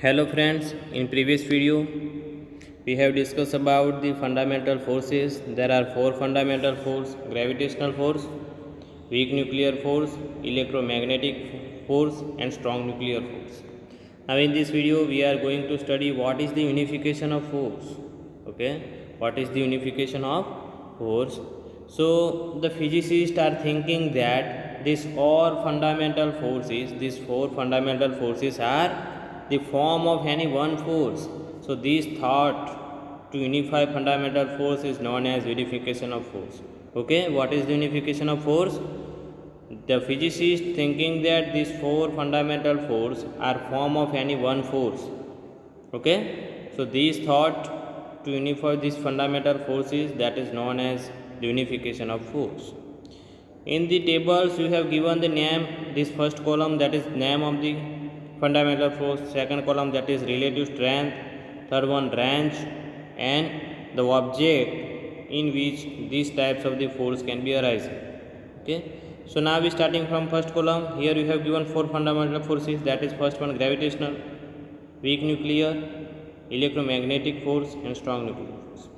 Hello friends, in previous video we have discussed about the fundamental forces. There are four fundamental forces: gravitational force, weak nuclear force, electromagnetic force and strong nuclear force. Now in this video we are going to study what is the unification of force. Okay, what is the unification of force? So the physicists are thinking that these four fundamental forces are the form of any one force. So this thought to unify fundamental force is known as unification of force. Okay, what is the unification of force? The physicist thinking that these four fundamental force are form of any one force. Okay, so these thought to unify these fundamental forces, that is known as the unification of force. In the tables you have given the name, this first column that is name of the fundamental force, second column that is relative strength, third one range and the object in which these types of the force can be arising. Okay, so now we starting from first column. Here you have given four fundamental forces, that is first one gravitational, weak nuclear, electromagnetic force and strong nuclear force.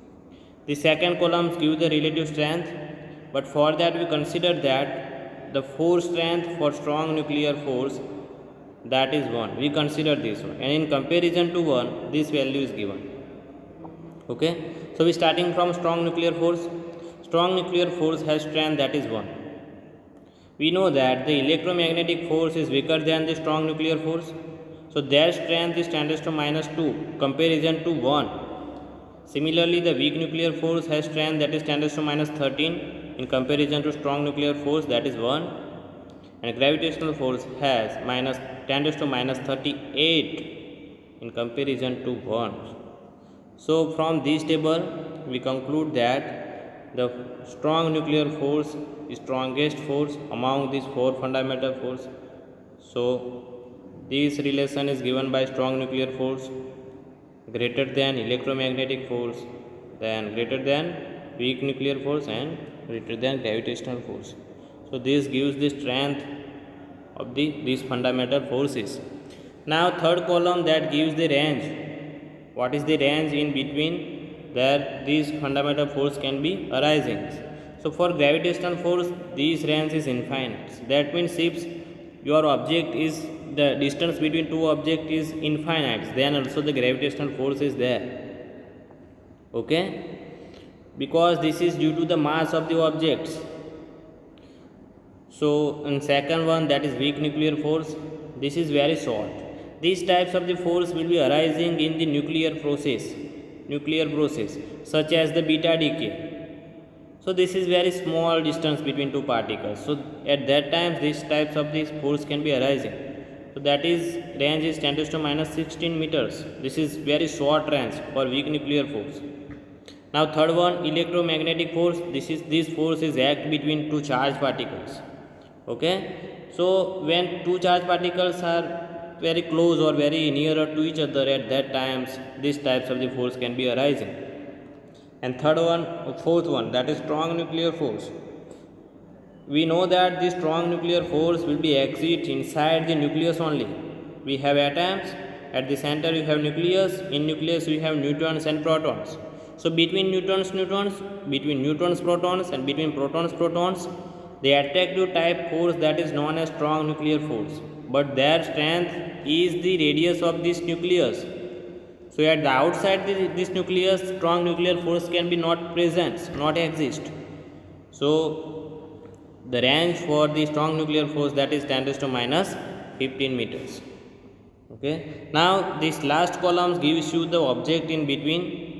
The second column gives the relative strength, but for that we consider that the force strength for strong nuclear force, that is 1. We consider this one, and in comparison to 1 this value is given. Okay, so we starting from strong nuclear force. Strong nuclear force has strength, that is 1. We know that the electromagnetic force is weaker than the strong nuclear force, so their strength is 10 to minus 2 comparison to 1. Similarly, the weak nuclear force has strength, that is 10 to minus 13 in comparison to strong nuclear force, that is 1. And gravitational force has minus 10 to minus 38 in comparison to 1. So from this table we conclude that the strong nuclear force is strongest force among these four fundamental force. So this relation is given by strong nuclear force greater than electromagnetic force, then greater than weak nuclear force and greater than gravitational force. So this gives the strength of these fundamental forces. Now third column that gives the range. What is the range in between that these fundamental force can be arising? So for gravitational force this range is infinite. That means if your object is, the distance between two objects is infinite, then also the gravitational force is there. Okay, because this is due to the mass of the objects. So in second one, that is weak nuclear force, this is very short. These types of the force will be arising in the nuclear process such as the beta decay. So this is very small distance between two particles, so at that time these types of these force can be arising. So that is range is 10 to minus 16 meters. This is very short range for weak nuclear force. Now third one, electromagnetic force. This force is act between two charged particles. Okay, so when two charged particles are very close or very nearer to each other, at that times these types of the force can be arising. And fourth one, that is strong nuclear force. We know that the strong nuclear force will be exist inside the nucleus only. We have atoms, at the center you have nucleus, in nucleus we have neutrons and protons. So between neutrons, protons and between protons, the attractive type force, that is known as strong nuclear force, but their strength is the radius of this nucleus. So at the outside this nucleus, strong nuclear force can be not present, not exist. So the range for the strong nuclear force, that is 10 to minus 15 meters. Okay, now this last column gives you the object in between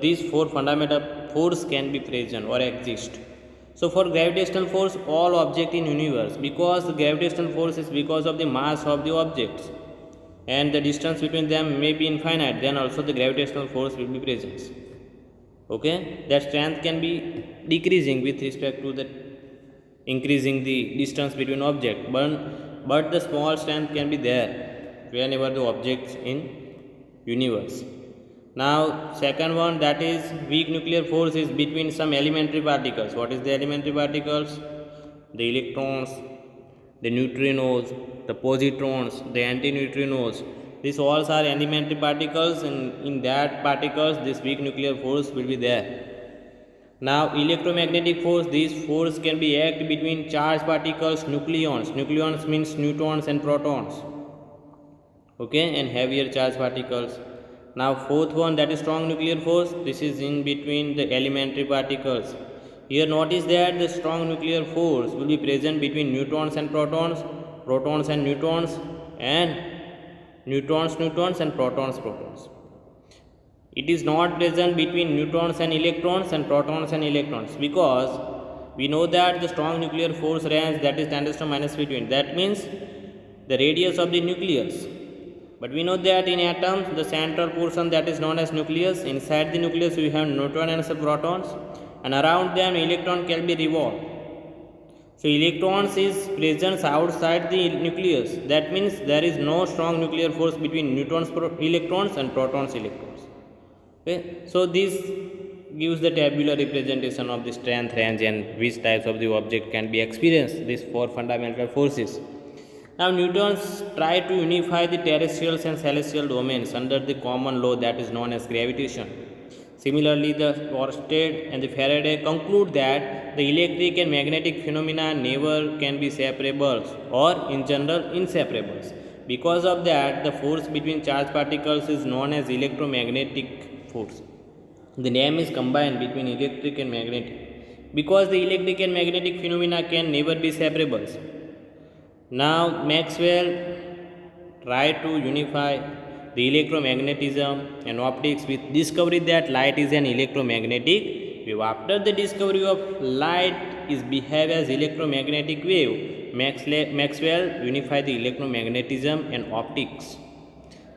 these four fundamental force can be present or exist. So for gravitational force, all object in universe, because the gravitational force is because of the mass of the objects and the distance between them may be infinite, then also the gravitational force will be present. Okay, that strength can be decreasing with respect to the increasing the distance between object, but the small strength can be there whenever the objects in universe. Now second one, that is weak nuclear force, is between some elementary particles. What is the elementary particles? The electrons, the neutrinos, the positrons, the antineutrinos, These walls are elementary particles, and in that particles this weak nuclear force will be there. Now electromagnetic force, this force can be act between charged particles, nucleons. Nucleons means neutrons and protons. Okay, and heavier charged particles. Now fourth one, that is strong nuclear force. This is in between the elementary particles. Here notice that the strong nuclear force will be present between neutrons and protons, protons and neutrons, and neutrons and protons. It is not present between neutrons and electrons and protons and electrons, because we know that the strong nuclear force range, that is 10 to minus 15. That means the radius of the nucleus. But we know that in atoms, the central portion, that is known as nucleus. Inside the nucleus we have neutrons and some protons, and around them electron can be revolved. So electrons is present outside the nucleus. That means there is no strong nuclear force between neutrons electrons and protons electrons. Okay, so this gives the tabular representation of the strength range and which types of the object can be experienced. These four fundamental forces. Now Newton's tried to unify the terrestrial and celestial domains under the common law that is known as gravitation. Similarly, the Oersted and the Faraday conclude that the electric and magnetic phenomena never can be separables, or in general inseparables. Because of that, the force between charged particles is known as electromagnetic force. The name is combined between electric and magnetic because the electric and magnetic phenomena can never be separables. Now Maxwell tried to unify the electromagnetism and optics with discovery that light is an electromagnetic wave. After the discovery of light is behave as electromagnetic wave, Maxwell unified the electromagnetism and optics.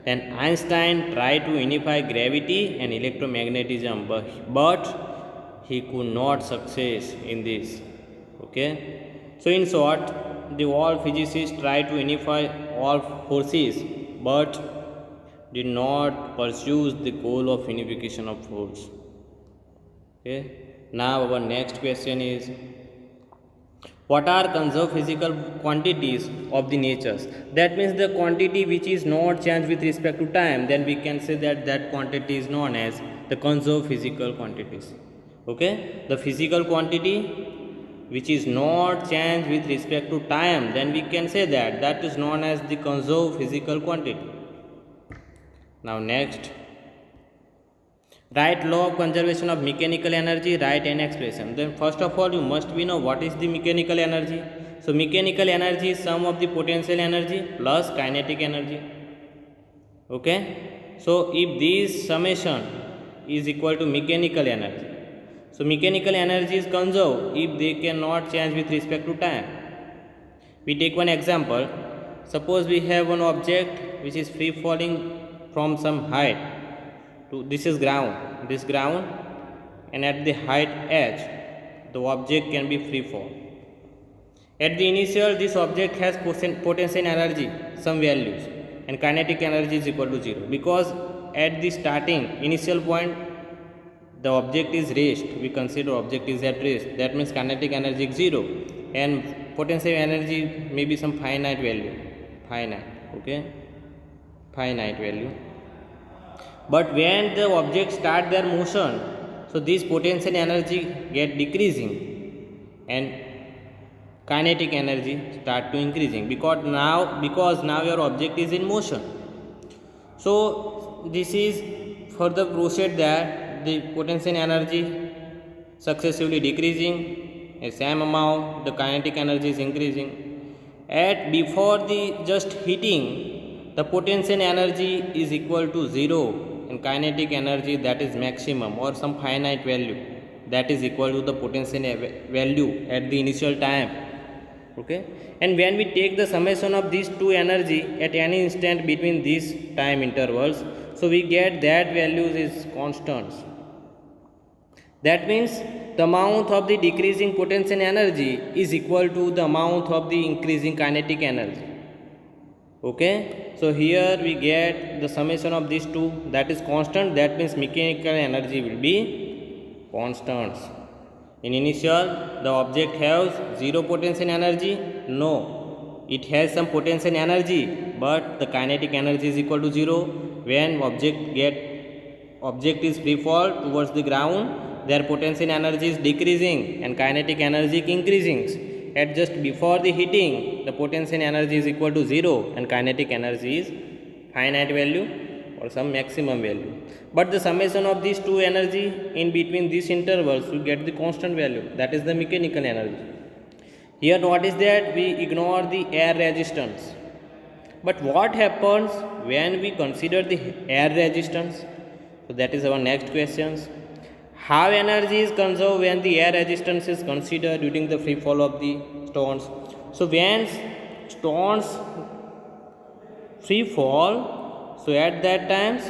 And Einstein tried to unify gravity and electromagnetism, but he could not success in this. Okay, so in short, the all physicists tried to unify all forces, but did not pursue the goal of unification of force. Okay, now our next question is, what are conserved physical quantities of the natures? That means the quantity which is not changed with respect to time, then we can say that that quantity is known as the conserved physical quantities. Okay, the physical quantity which is not changed with respect to time, then we can say that that is known as the conserved physical quantity. Now next, write law of conservation of mechanical energy, write an expression. Then first of all you must be know what is the mechanical energy. So mechanical energy is sum of the potential energy plus kinetic energy. Okay, so if this summation is equal to mechanical energy, so mechanical energy is conserved if they cannot change with respect to time. We take one example. Suppose we have one object which is free falling from some height to this is ground, and at the height h the object can be free fall. At the initial, this object has potential energy some values and kinetic energy is equal to 0, because at the starting initial point the object is rest, we consider object is at rest, that means kinetic energy is 0 and potential energy may be some finite value, finite value. But when the object start their motion, so this potential energy get decreasing and kinetic energy start to increasing, because now your object is in motion. So this is further proceed that the potential energy successively decreasing, a same amount the kinetic energy is increasing. At before the just hitting, the potential energy is equal to 0 and kinetic energy, that is maximum or some finite value, that is equal to the potential value at the initial time. Okay, and when we take the summation of these two energy at any instant between these time intervals, so we get that values is constants. That means the amount of the decreasing potential energy is equal to the amount of the increasing kinetic energy. Okay, so here we get the summation of these two, that is constant, that means mechanical energy will be constants. In initial, the object has 0 potential energy, no, it has some potential energy, but the kinetic energy is equal to 0. When object is free fall towards the ground, their potential energy is decreasing and kinetic energy increasing. At just before the hitting, the potential energy is equal to 0 and kinetic energy is finite value or some maximum value. But the summation of these two energy in between these intervals, we get the constant value, that is the mechanical energy. Here notice that we ignore the air resistance. But what happens when we consider the air resistance? So that is our next question. How energy is conserved when the air resistance is considered during the free fall of the stones? So when stones free fall, so at that times,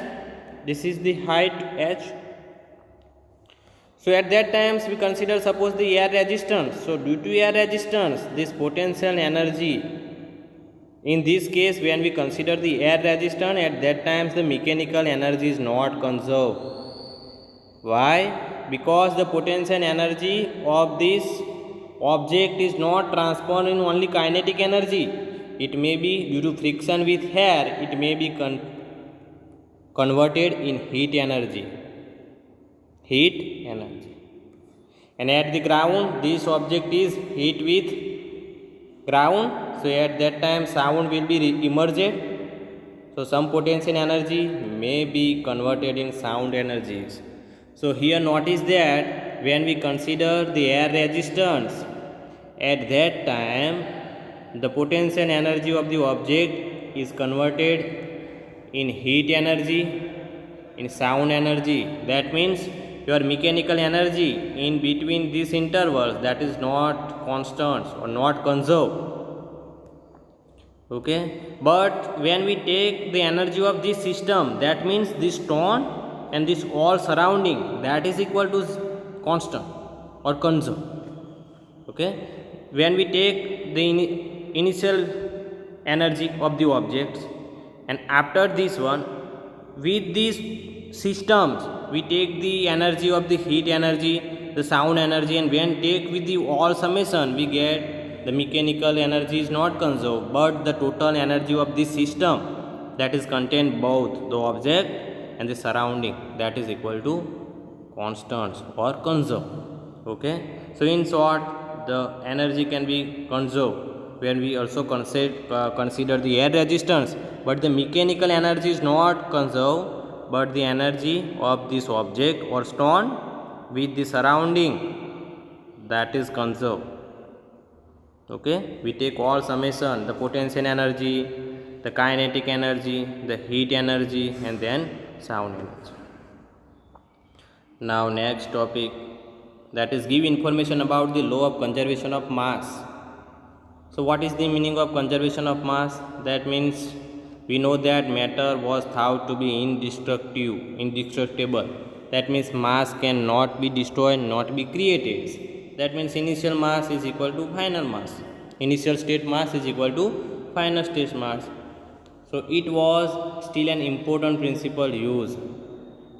this is the height h. So at that times we consider suppose the air resistance. So due to air resistance, this potential energy, in this case when we consider the air resistance, at that times the mechanical energy is not conserved. Why? Because the potential energy of this object is not transformed in only kinetic energy. It may be due to friction with air, it may be converted in heat energy. And at the ground, this object is hit with ground, so at that time sound will be emerged. So some potential energy may be converted in sound energies. So here notice that when we consider the air resistance, at that time the potential energy of the object is converted in heat energy, in sound energy. That means your mechanical energy in between these intervals, that is not constant or not conserved. Okay, but when we take the energy of this system, that means this stone and this all surrounding, that is equal to constant or conserved. Okay, when we take the initial energy of the objects, and after this one, with these systems we take the energy of the heat energy, the sound energy, and when take with the all summation, we get the mechanical energy is not conserved, but the total energy of this system, that is contain both the object and the surrounding, that is equal to constants or conserved. Okay, so in short, the energy can be conserved when we also consider the air resistance, but the mechanical energy is not conserved, but the energy of this object or stone with the surrounding, that is conserved. Okay, we take all summation, the potential energy, the kinetic energy, the heat energy, and then sound energy. Now next topic, that is give information about the law of conservation of mass. So what is the meaning of conservation of mass? That means we know that matter was thought to be indestructible. That means mass cannot be destroyed, not be created. That means initial mass is equal to final mass. Initial state mass is equal to final state mass. So it was still an important principle used.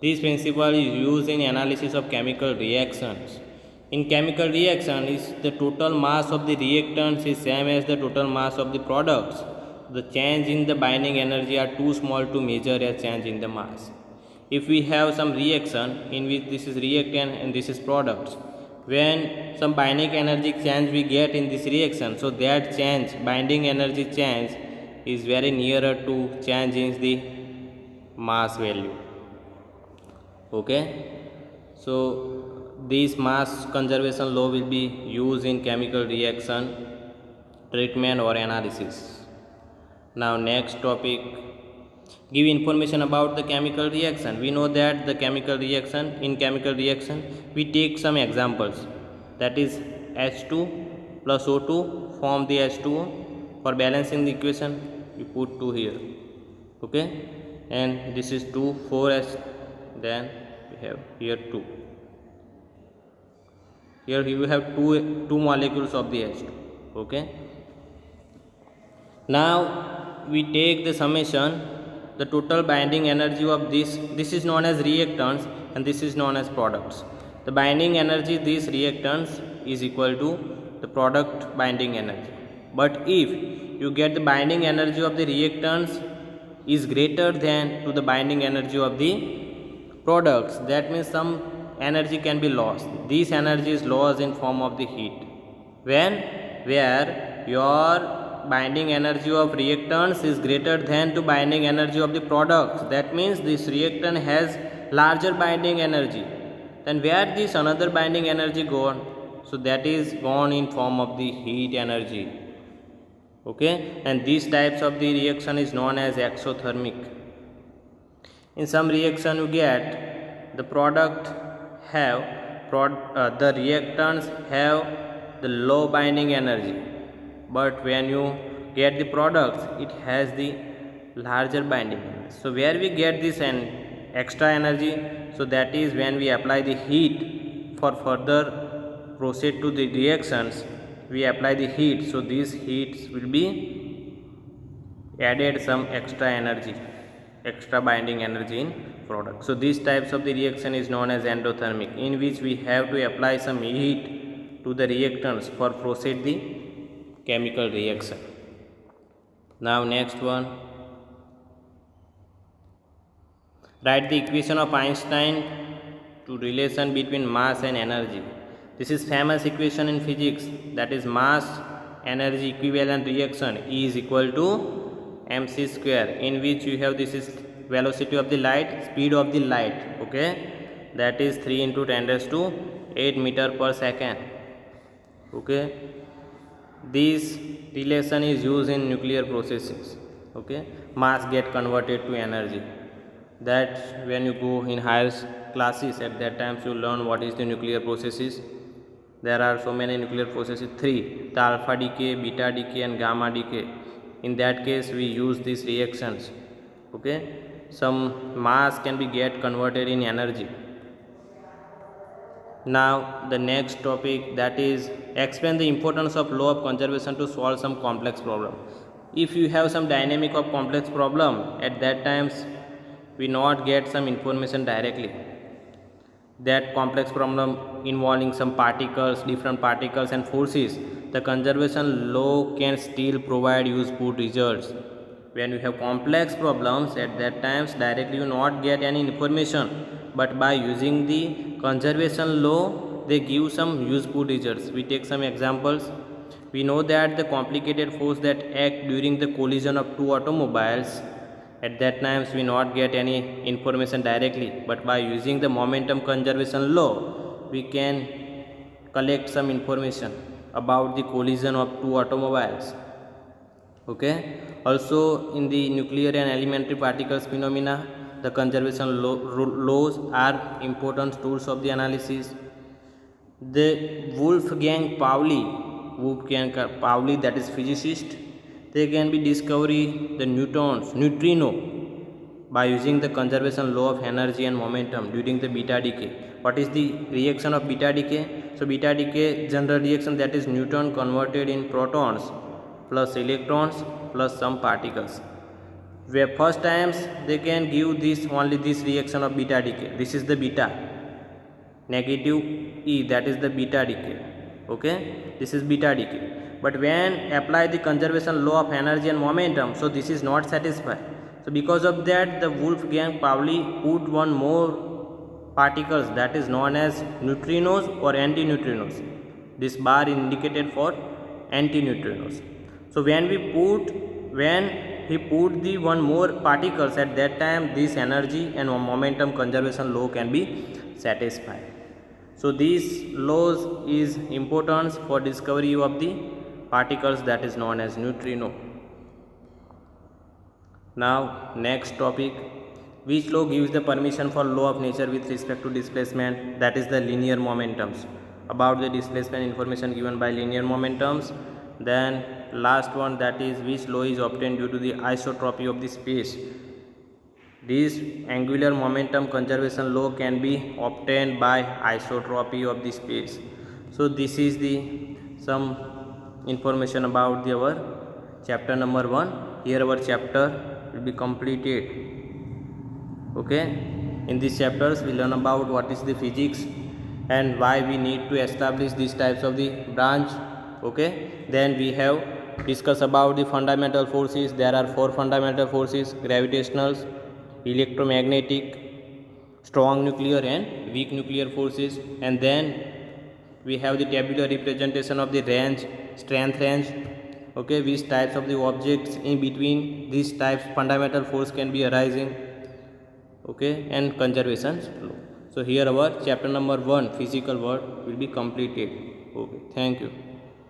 This principle is used in analysis of chemical reactions. In chemical reaction, is the total mass of the reactants is same as the total mass of the products. The change in the binding energy are too small to measure as change in the mass. If we have some reaction in which this is reactant and this is products, when some binding energy change we get in this reaction, so that change, binding energy change, is very nearer to change in the mass value. Okay, so this mass conservation law will be used in chemical reaction, treatment or analysis. Now next topic, give information about the chemical reaction. We know that the chemical reaction, in chemical reaction we take some examples, that is H2 plus O2 form the H2O. For balancing the equation we put 2 here. Okay, and this is 2 4H, then we have here 2. Here we have two molecules of the H2. Okay, now we take the summation, the total binding energy of this is known as reactants and this is known as products. The binding energy these reactants is equal to the product binding energy. But if you get the binding energy of the reactants is greater than to the binding energy of the products, that means some energy can be lost. This energy is lost in form of the heat. When where your binding energy of reactants is greater than to binding energy of the products, that means this reactant has larger binding energy. Then where this another binding energy gone? So that is gone in form of the heat energy. Okay, and these types of the reaction is known as exothermic. In some reaction you get the product have the reactants have the low binding energy, but when you get the products it has the larger binding energy. So where we get this extra energy? So that is when we apply the heat for further proceed to the reactions, we apply the heat. So these heats will be added some extra energy, extra binding energy in product. So these types of the reaction is known as endothermic, in which we have to apply some heat to the reactants for proceed the chemical reaction. Now next one, write the equation of Einstein to relation between mass and energy. This is famous equation in physics, that is mass energy equivalent reaction E is equal to mc square, in which you have this is velocity of the light, speed of the light, okay, that is 3 into 10 raised to 8 meter per second. Okay, this relation is used in nuclear processes. Okay, mass get converted to energy. That when you go in higher classes, at that time you learn what is the nuclear processes. There are so many nuclear processes, 3, the alpha decay, beta decay and gamma decay. In that case we use these reactions. Okay, some mass can be get converted in energy. Now the next topic, that is explain the importance of law of conservation to solve some complex problem. If you have some dynamic of complex problem, at that times we not get some information directly. That complex problem involving some particles, different particles and forces, the conservation law can still provide useful results. When you have complex problems, at that times directly you not get any information, but by using the conservation law they give some useful results. We take some examples. We know that the complicated force that act during the collision of two automobiles, at that times we not get any information directly, but by using the momentum conservation law we can collect some information about the collision of two automobiles. Okay, also in the nuclear and elementary particles phenomena, the conservation laws are important tools of the analysis. The Wolfgang Pauli, that is physicist, they can be discovery the neutrino by using the conservation law of energy and momentum during the beta decay. What is the reaction of beta decay? So beta decay general reaction, that is neutron converted in protons plus electrons plus some particles. Where first times they can give this only this reaction of beta decay. This is the beta negative E, that is the beta decay. Okay, this is beta decay. But when apply the conservation law of energy and momentum, so this is not satisfied. So because of that, the Wolfgang Pauli put one more particles, that is known as neutrinos or antineutrinos. This bar is indicated for antineutrinos. So when he put the one more particles, at that time this energy and momentum conservation law can be satisfied. So these laws is important for discovery of the particles, that is known as neutrino. Now next topic, which law gives the permission for law of nature with respect to displacement, that is the linear momentums. About the displacement information given by linear momentums. Then last one, that is which law is obtained due to the isotropy of the space. This angular momentum conservation law can be obtained by isotropy of the space. So this is the some information about our chapter number 1. Here our chapter will be completed. Okay, in these chapters we learn about what is the physics and why we need to establish these types of the branch. Okay, then we have discuss about the fundamental forces. There are four fundamental forces: gravitational, electromagnetic, strong nuclear and weak nuclear forces. And then we have the tabular representation of the range, strength range. Okay, which types of the objects in between these types fundamental force can be arising. Okay, and conservation law. So here our chapter number 1 physical world will be completed. Okay, thank you.